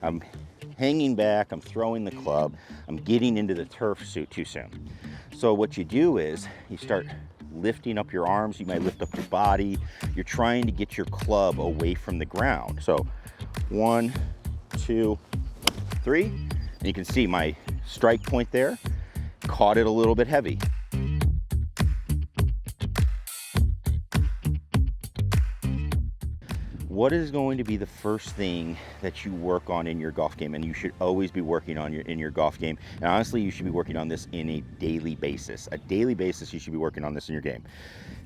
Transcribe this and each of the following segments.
I'm hanging back, I'm throwing the club, I'm getting into the turf too soon. So what you do is you start lifting up your arms, you might lift up your body, you're trying to get your club away from the ground. So 1, 2, 3, and you can see my strike point there, caught it a little bit heavy. What is going to be the first thing that you work on in your golf game? And you should always be working on in your golf game. And honestly, you should be working on this in a daily basis. A daily basis, you should be working on this in your game.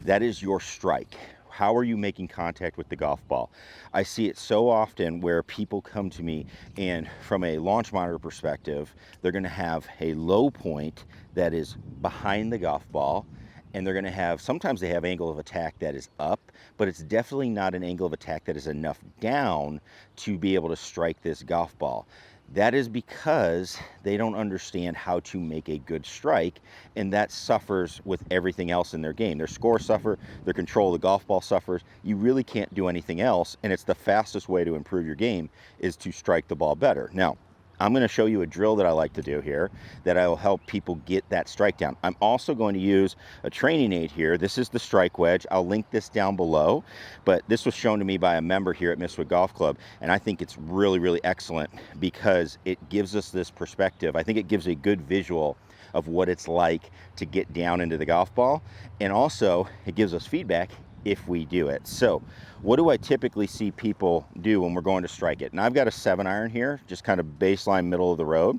That is your strike. How are you making contact with the golf ball? I see it so often where people come to me and from a launch monitor perspective, they're gonna have a low point that is behind the golf ball, and they're gonna have, sometimes they have angle of attack that is up, but it's definitely not an angle of attack that is enough down to be able to strike this golf ball. That is because they don't understand how to make a good strike, and that suffers with everything else in their game. Their score suffers, their control of the golf ball suffers. You really can't do anything else, and it's the fastest way to improve your game is to strike the ball better. Now, I'm going to show you a drill that I like to do here that will help people get that strike down. I'm also going to use a training aid here. This is the Strike Wedge. I'll link this down below, but this was shown to me by a member here at Mistwood Golf Club, and I think it's really, really excellent because it gives us this perspective. I think it gives a good visual of what it's like to get down into the golf ball, and also it gives us feedback if we do it. So what do I typically see people do when we're going to strike it? And I've got a 7-iron here, just kind of baseline middle of the road.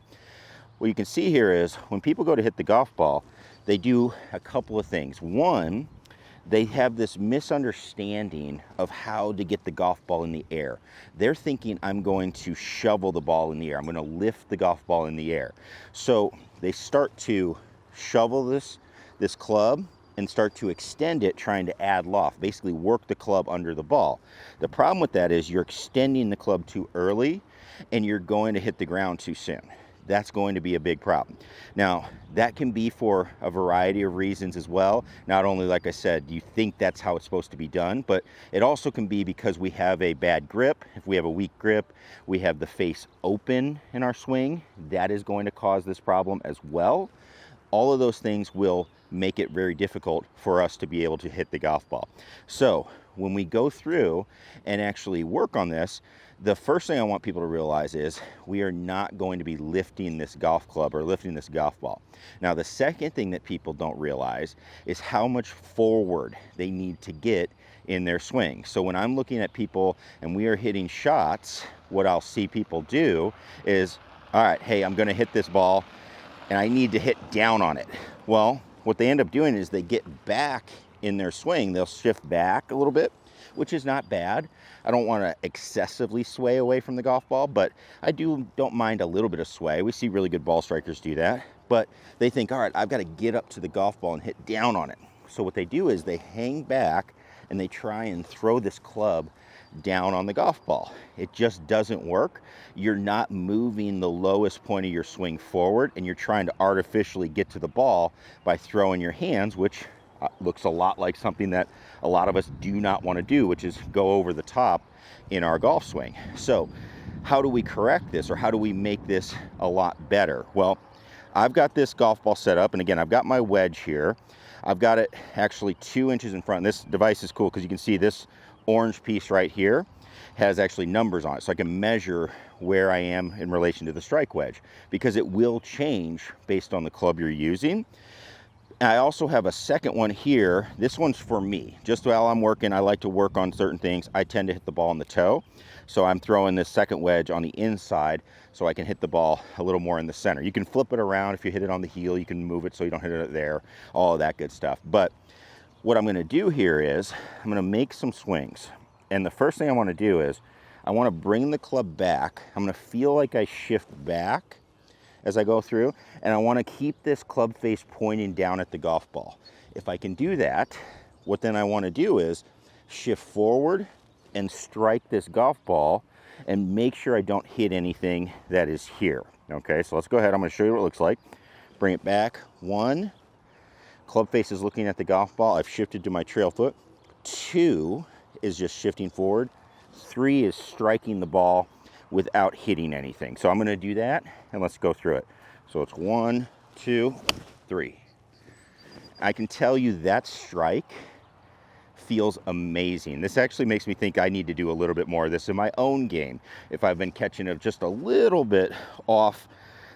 What you can see here is when people go to hit the golf ball, they do a couple of things. One, they have this misunderstanding of how to get the golf ball in the air. They're thinking, I'm going to shovel the ball in the air. I'm going to lift the golf ball in the air. So they start to shovel this club and start to extend it, trying to add loft, basically work the club under the ball. The problem with that is you're extending the club too early and you're going to hit the ground too soon. That's going to be a big problem. Now, that can be for a variety of reasons as well. Not only, like I said, you think that's how it's supposed to be done, but it also can be because we have a bad grip. If we have a weak grip, we have the face open in our swing. That is going to cause this problem as well. All of those things will make it very difficult for us to be able to hit the golf ball. So when we go through and actually work on this, the first thing I want people to realize is we are not going to be lifting this golf club or lifting this golf ball. Now, the second thing that people don't realize is how much forward they need to get in their swing. So when I'm looking at people and we are hitting shots, what I'll see people do is, all right, hey, I'm going to hit this ball and I need to hit down on it. Well, what they end up doing is they get back in their swing. They'll shift back a little bit, which is not bad. I don't want to excessively sway away from the golf ball, but I don't mind a little bit of sway. We see really good ball strikers do that, but they think, all right, I've got to get up to the golf ball and hit down on it. So what they do is they hang back and they try and throw this club down on the golf ball. It just doesn't work. You're not moving the lowest point of your swing forward, and you're trying to artificially get to the ball by throwing your hands, which looks a lot like something that a lot of us do not want to do, which is go over the top in our golf swing. So how do we correct this, or how do we make this a lot better? Well, I've got this golf ball set up, and again, I've got my wedge here. I've got it actually 2 inches in front. This device is cool because you can see this orange piece right here has actually numbers on it, so I can measure where I am in relation to the strike wedge, because it will change based on the club you're using. I also have a second one here. This one's for me. Just while I'm working, I like to work on certain things. I tend to hit the ball on the toe, so I'm throwing this second wedge on the inside so I can hit the ball a little more in the center. You can flip it around. If you hit it on the heel, you can move it so you don't hit it there, all of that good stuff. But what I'm going to do here is I'm going to make some swings. And the first thing I want to do is I want to bring the club back. I'm going to feel like I shift back as I go through, and I want to keep this club face pointing down at the golf ball. If I can do that, what then I want to do is shift forward and strike this golf ball and make sure I don't hit anything that is here. Okay, so let's go ahead. I'm going to show you what it looks like. Bring it back. 1, club face is looking at the golf ball. I've shifted to my trail foot. 2 is just shifting forward. 3 is striking the ball without hitting anything. So I'm going to do that, and let's go through it. So it's 1, 2, 3. I can tell you that strike feels amazing. This actually makes me think I need to do a little bit more of this in my own game. If I've been catching it just a little bit off,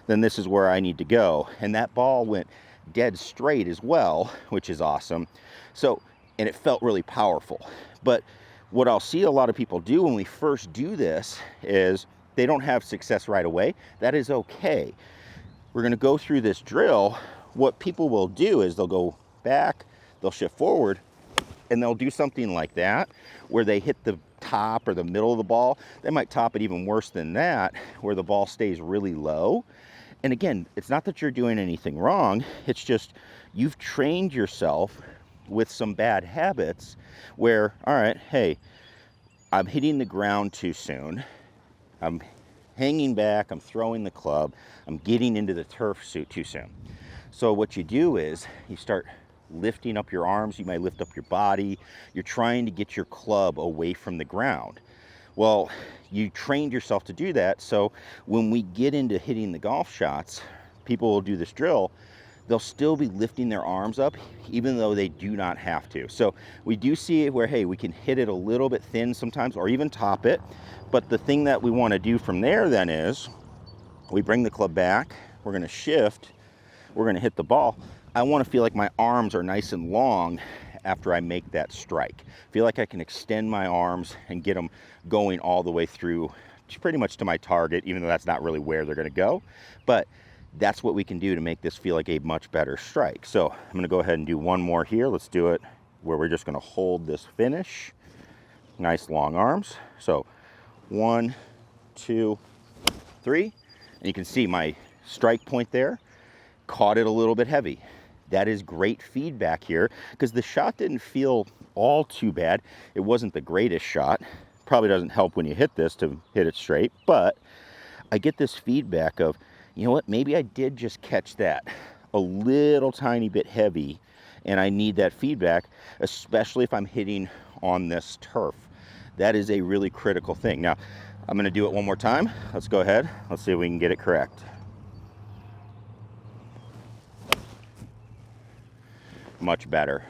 then this is where I need to go. And that ball went dead straight as well, which is awesome. So, and it felt really powerful. But what I'll see a lot of people do when we first do this is they don't have success right away. That is okay. We're going to go through this drill. What people will do is they'll go back, they'll shift forward, and they'll do something like that where they hit the top or the middle of the ball. They might top it even worse than that, where the ball stays really low. And again, it's not that you're doing anything wrong, it's just you've trained yourself with some bad habits where, all right, hey, I'm hitting the ground too soon, I'm hanging back, I'm throwing the club, I'm getting into the turf suit too soon. So what you do is you start lifting up your arms, you might lift up your body, you're trying to get your club away from the ground. Well, you trained yourself to do that, so when we get into hitting the golf shots, people will do this drill, they'll still be lifting their arms up even though they do not have to. So we do see it where, hey, we can hit it a little bit thin sometimes or even top it, but the thing that we want to do from there then is we bring the club back, we're going to shift, we're going to hit the ball. I want to feel like my arms are nice and long after I make that strike. Feel like I can extend my arms and get them going all the way through pretty much to my target, even though that's not really where they're going to go. But that's what we can do to make this feel like a much better strike. So I'm going to go ahead and do one more here. Let's do it where we're just going to hold this finish. Nice long arms. So 1, 2, 3. And you can see my strike point there caught it a little bit heavy. That is great feedback here because the shot didn't feel all too bad. It wasn't the greatest shot. Probably doesn't help when you hit this to hit it straight, but I get this feedback of, you know what, maybe I did just catch that a little tiny bit heavy and I need that feedback, especially if I'm hitting on this turf. That is a really critical thing. Now, I'm going to do it one more time. Let's go ahead. Let's see if we can get it correct. Much better.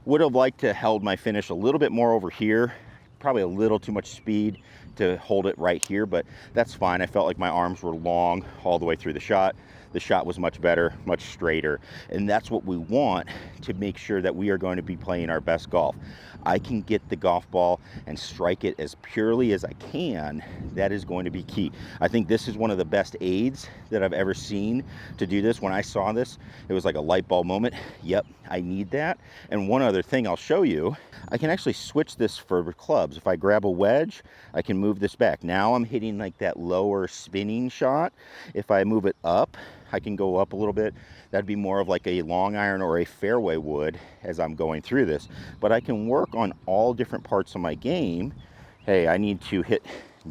Would have liked to held my finish a little bit more over here, probably a little too much speed to hold it right here, but that's fine. I felt like my arms were long all the way through the shot. The shot was much better, much straighter, and that's what we want to make sure that we are going to be playing our best golf. I can get the golf ball and strike it as purely as I can. That is going to be key. I think this is one of the best aids that I've ever seen to do this. When I saw this, it was like a light bulb moment. Yep, I need that. And one other thing I'll show you, I can actually switch this for clubs. If I grab a wedge, I can move this back. Now I'm hitting like that lower spinning shot. If I move it up, I can go up a little bit. That'd be more of like a long iron or a fairway wood as I'm going through this. But I can work on all different parts of my game. Hey, I need to hit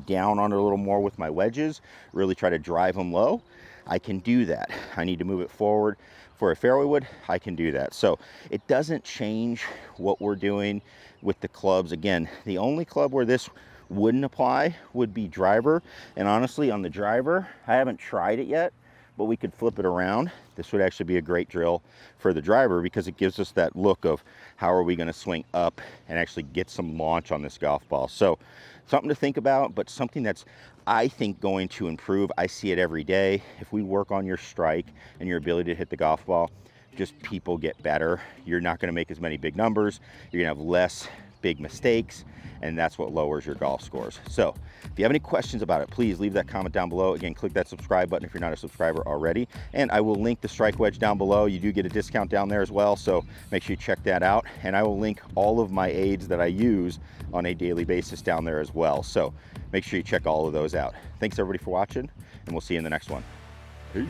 down on it a little more with my wedges, really try to drive them low. I can do that. I need to move it forward for a fairway wood. I can do that. So it doesn't change what we're doing with the clubs. Again, the only club where this wouldn't apply would be driver. And honestly, on the driver, I haven't tried it yet, but we could flip it around. This would actually be a great drill for the driver because it gives us that look of how are we going to swing up and actually get some launch on this golf ball. So something to think about, but something that's, I think, going to improve. I see it every day. If we work on your strike and your ability to hit the golf ball, just people get better. You're not going to make as many big numbers. You're going to have less big mistakes, and that's what lowers your golf scores. So if you have any questions about it, please leave that comment down below. Again, click that subscribe button if you're not a subscriber already, and I will link the Strike Wedge down below. You do get a discount down there as well, so make sure you check that out, and I will link all of my aids that I use on a daily basis down there as well, so make sure you check all of those out. Thanks everybody for watching, and we'll see you in the next one. Peace.